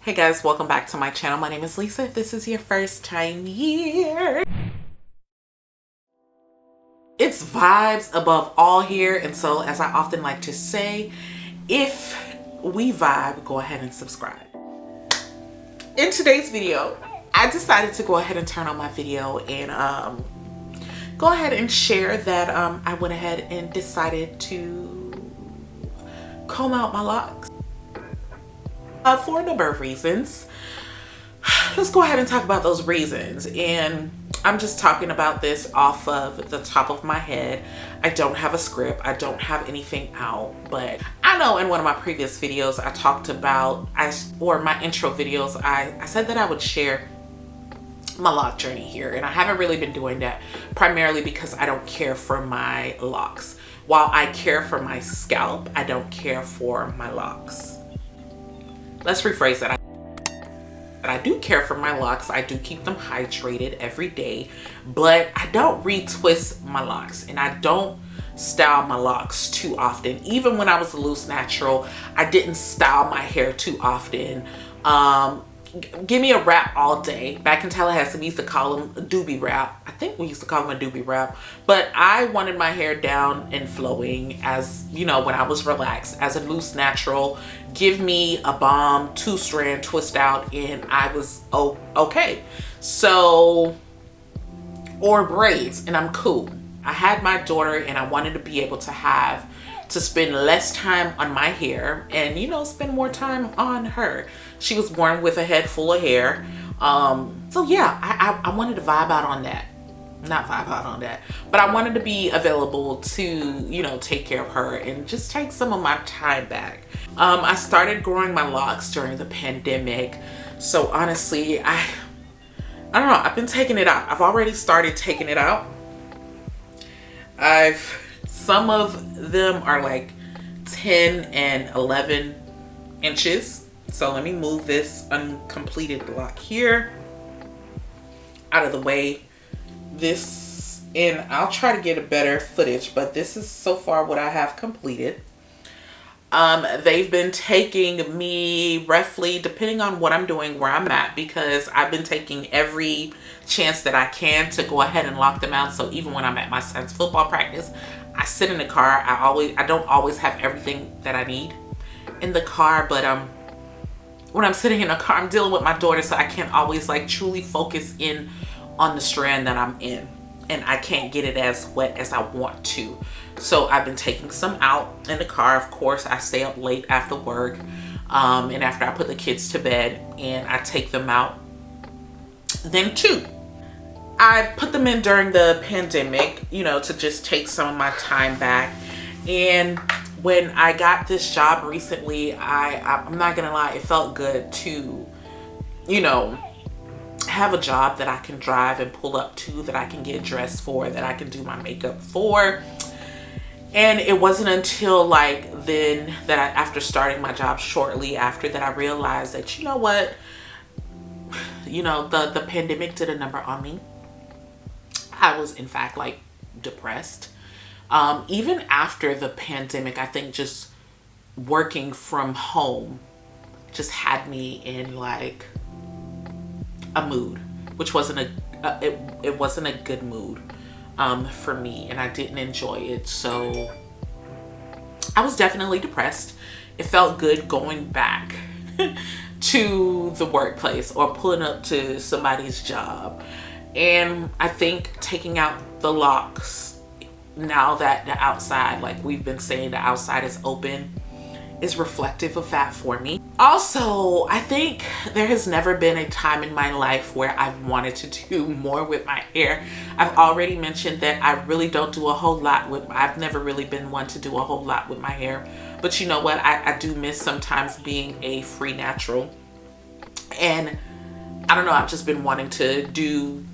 Hey guys, welcome back to my channel. My name is Lisa. If this is your first time here, it's vibes above all here. And so, as I often like to say, if we vibe, go ahead and subscribe. In today's video, I decided to go ahead and turn on my video and go ahead and share that I went ahead and decided to comb out my locks for a number of reasons. Let's go ahead and talk about those reasons. And I'm just talking about this off of the top of my head. I don't have a script. I don't have anything out, but I know in one of my previous videos I talked about, or my intro videos, I said that I would share my loc journey here, and I haven't really been doing that primarily because I don't care for my locks. While I care for my scalp, I don't care for my locks. Let's rephrase that. I do care for my locks. I do keep them hydrated every day, but I don't retwist my locks and I don't style my locks too often. Even when I was a loose natural, I didn't style my hair too often. Give me a wrap all day. Back in Tallahassee, we used to call them a doobie wrap. I think we used to call them a doobie wrap, but I wanted my hair down and flowing, as you know, when I was relaxed. As a loose natural, give me a bomb 2-strand twist out and I was okay. So, or braids and I'm cool. I had my daughter and I wanted to be able to spend less time on my hair and, you know, spend more time on her. She was born with a head full of hair. So yeah, I wanted to vibe out on that. Not vibe out on that, but I wanted to be available to, you know, take care of her and just take some of my time back. I started growing my locks during the pandemic. So honestly, I don't know, I've been taking it out. I've already started taking it out. Some of them are like 10 and 11 inches. So let me move this uncompleted lock here out of the way. And I'll try to get a better footage, but this is so far what I have completed. They've been taking me roughly, depending on what I'm doing, where I'm at, because I've been taking every chance that I can to go ahead and lock them out. So even when I'm at my son's football practice, I sit in the car. I don't always have everything that I need in the car, but when I'm sitting in the car, I'm dealing with my daughter, so I can't always like truly focus in on the strand that I'm in, and I can't get it as wet as I want to. So I've been taking some out in the car. Of course, I stay up late after work and after I put the kids to bed, and I take them out then too. I put them in during the pandemic, you know, to just take some of my time back. And when I got this job recently, I'm not gonna lie, it felt good to, you know, have a job that I can drive and pull up to, that I can get dressed for, that I can do my makeup for. And it wasn't until like then that after starting my job shortly after that, I realized that, you know what, you know, the pandemic did a number on me. I was in fact like depressed. Even after the pandemic, I think just working from home just had me in like a mood, which wasn't it wasn't a good mood for me, and I didn't enjoy it. So I was definitely depressed. It felt good going back to the workplace or pulling up to somebody's job. And I think taking out the locks, now that the outside, like we've been saying, the outside is open, is reflective of that for me. Also, I think there has never been a time in my life where I've wanted to do more with my hair. I've already mentioned that I really don't do a whole lot with, I've never really been one to do a whole lot with my hair. But you know what? I do miss sometimes being a free natural. And I don't know, I've just been wanting to do,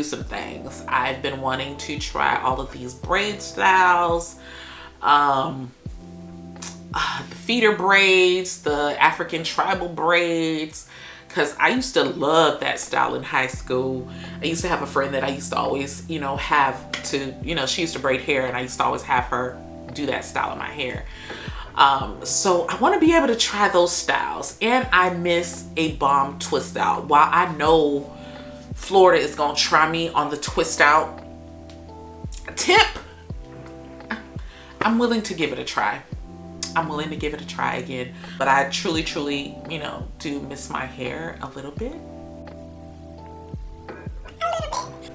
some things. I've been wanting to try all of these braid styles, the feeder braids, the African tribal braids, because I used to love that style in high school. I used to have a friend that I used to always, you know, have to, you know, she used to braid hair and I used to always have her do that style of my hair. So I want to be able to try those styles, and I miss a bomb twist out. While I know Florida is gonna try me on the twist out tip, I'm willing to give it a try. I'm willing to give it a try again. But I truly, truly, you know, do miss my hair a little bit.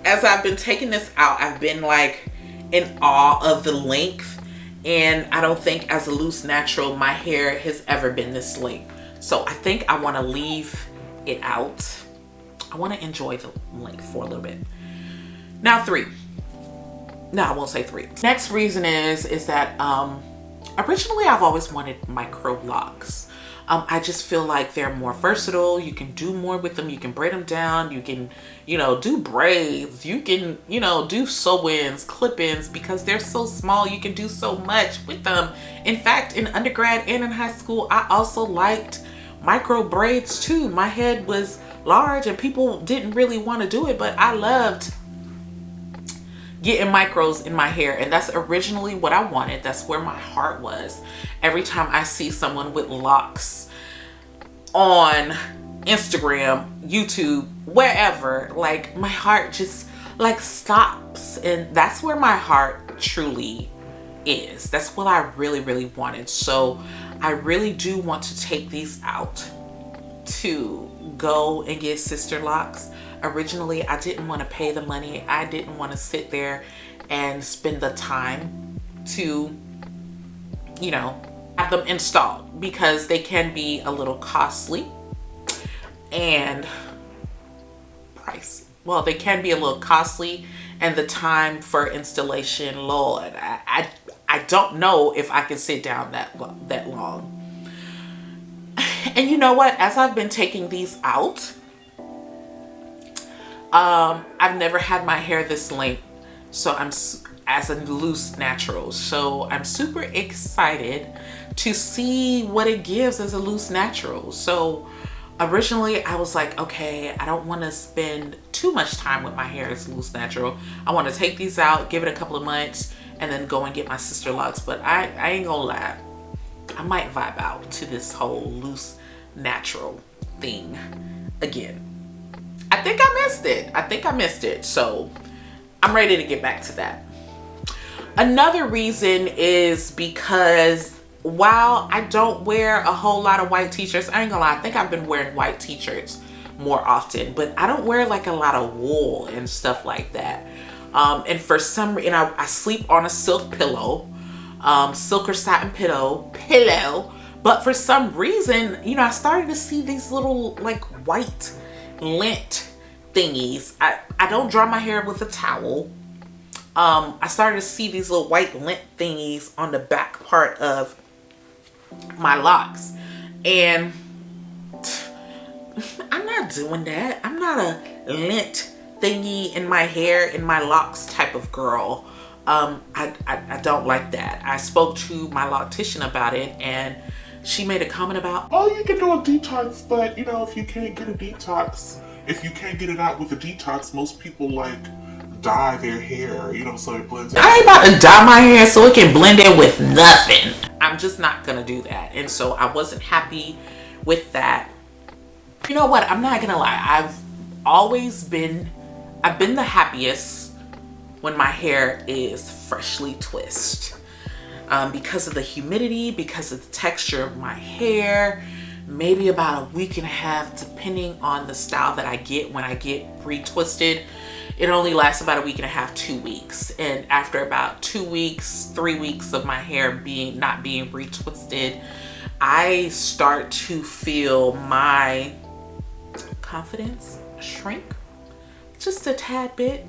As I've been taking this out, I've been like in awe of the length. And I don't think as a loose natural, my hair has ever been this length. So I think I want to leave it out. I want to enjoy the length for a little bit. Now 3. No, I won't say 3. Next reason is that originally I've always wanted micro locks. I just feel like they're more versatile. You can do more with them. You can braid them down. You can, you know, do braids. You can, you know, do sew-ins, clip-ins, because they're so small. You can do so much with them. In fact, in undergrad and in high school, I also liked micro braids too. My head was large and people didn't really want to do it, but I loved getting micros in my hair, and that's originally what I wanted. That's where my heart was. Every time I see someone with locks on Instagram, YouTube, wherever, like my heart just like stops, and that's where my heart truly is. That's what I really, really wanted. So I really do want to take these out to go and get sister locks. Originally, I didn't want to pay the money. I didn't want to sit there and spend the time to, you know, have them installed, because they can be a little costly and pricey. Well, they can be a little costly, and the time for installation, Lord, I don't know if I can sit down that long. And you know what? As I've been taking these out, I've never had my hair this length, so I'm as a loose natural. So I'm super excited to see what it gives as a loose natural. So originally I was like, okay, I don't want to spend too much time with my hair as loose natural. I want to take these out, give it a couple of months, and then go and get my sister locks. But I ain't gonna lie, I might vibe out to this whole loose natural thing again. I think I missed it. So I'm ready to get back to that. Another reason is because while I don't wear a whole lot of white t-shirts, I ain't gonna lie, I think I've been wearing white t-shirts more often, but I don't wear like a lot of wool and stuff like that. And for some reason, I sleep on a silk pillow, silk or satin pillow, but for some reason, you know, I started to see these little like white lint thingies. I don't dry my hair with a towel. I started to see these little white lint thingies on the back part of my locks, and I'm not doing that. I'm not a lint thingy in my hair, in my locks type of girl. I don't like that. I spoke to my loctician about it, and she made a comment about, oh, you can do a detox, but you know, if you can't get a detox, if you can't get it out with a detox, most people like dye their hair, you know, so it blends in. I ain't about to dye my hair so it can blend in with nothing. I'm just not gonna do that. And so I wasn't happy with that. You know what? I'm not gonna lie. I've been the happiest when my hair is freshly twisted. Because of the humidity, because of the texture of my hair, maybe about a week and a half, depending on the style that I get when I get retwisted. It only lasts about a week and a half, 2 weeks. And after about 2 weeks, 3 weeks of my hair not being retwisted, I start to feel my confidence shrink just a tad bit.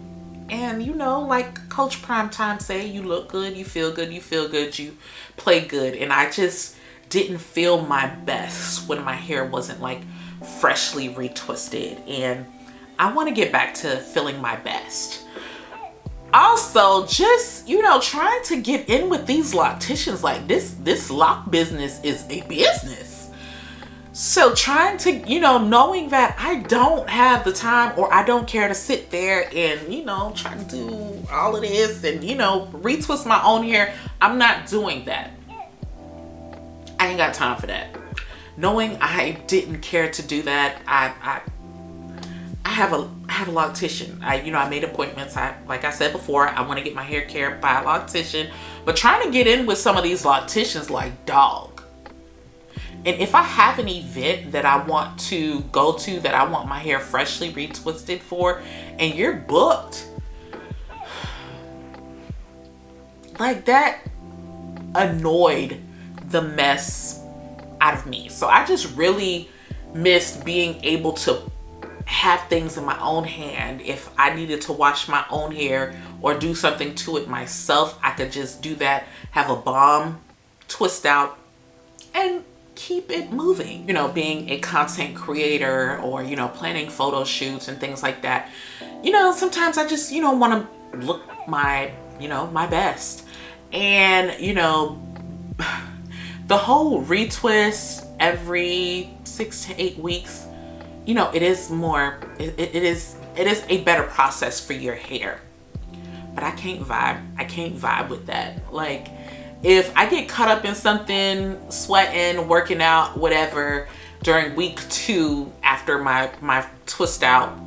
And you know, like Coach Primetime say, you look good, you feel good, you feel good, you play good. And I just didn't feel my best when my hair wasn't like freshly retwisted. And I want to get back to feeling my best. Also, just, you know, trying to get in with these locticians, like this lock business is a business. So trying to, you know, knowing that I don't have the time or I don't care to sit there and, you know, try to do all of this and, you know, retwist my own hair. I'm not doing that. I ain't got time for that. Knowing I didn't care to do that, I have a loctician. I made appointments. Like I said before, I want to get my hair cared by a loctician, but trying to get in with some of these locticians, like, dog. And if I have an event that I want to go to, that I want my hair freshly retwisted for, and you're booked, like, that annoyed the mess out of me. So I just really missed being able to have things in my own hand. If I needed to wash my own hair or do something to it myself, I could just do that, have a balm, twist out, and keep it moving. Being a content creator or, planning photo shoots and things like that, sometimes I just, want to look my best. And, the whole retwist every 6 to 8 weeks, it is a better process for your hair. But I can't vibe with that. Like, if I get caught up in something, sweating, working out, whatever, during week 2 after my twist out,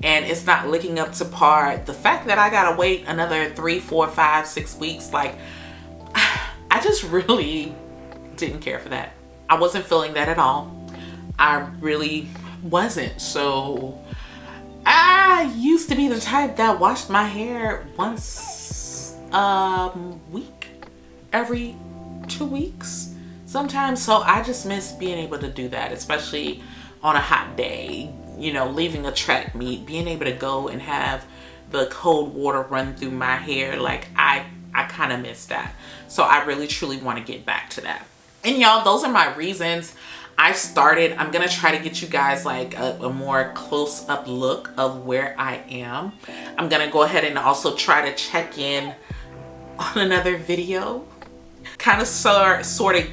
and it's not licking up to par, the fact that I gotta wait another 3, 4, 5, 6 weeks, like, I just really didn't care for that. I wasn't feeling that at all. I really wasn't. So I used to be the type that washed my hair once a week, every 2 weeks sometimes. So I just miss being able to do that, especially on a hot day, leaving a track meet, being able to go and have the cold water run through my hair. Like, I kind of miss that. So I really truly want to get back to that. And y'all, those are my reasons I started. I'm gonna try to get you guys like a more close-up look of where I am. I'm gonna go ahead and also try to check in on another video, kind of sort of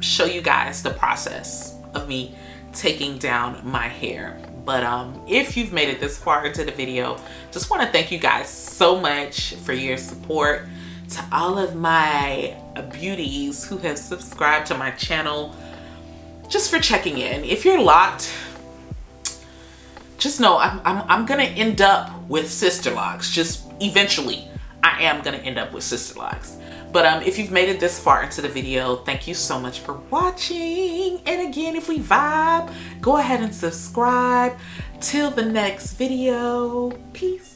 show you guys the process of me taking down my hair. But if you've made it this far into the video, just want to thank you guys so much for your support. To all of my beauties who have subscribed to my channel, just for checking in. If you're locked, just know I'm gonna end up with sister locks. Just eventually, I am gonna end up with sister locks. But if you've made it this far into the video, thank you so much for watching. And again, if we vibe, go ahead and subscribe. Till the next video, peace.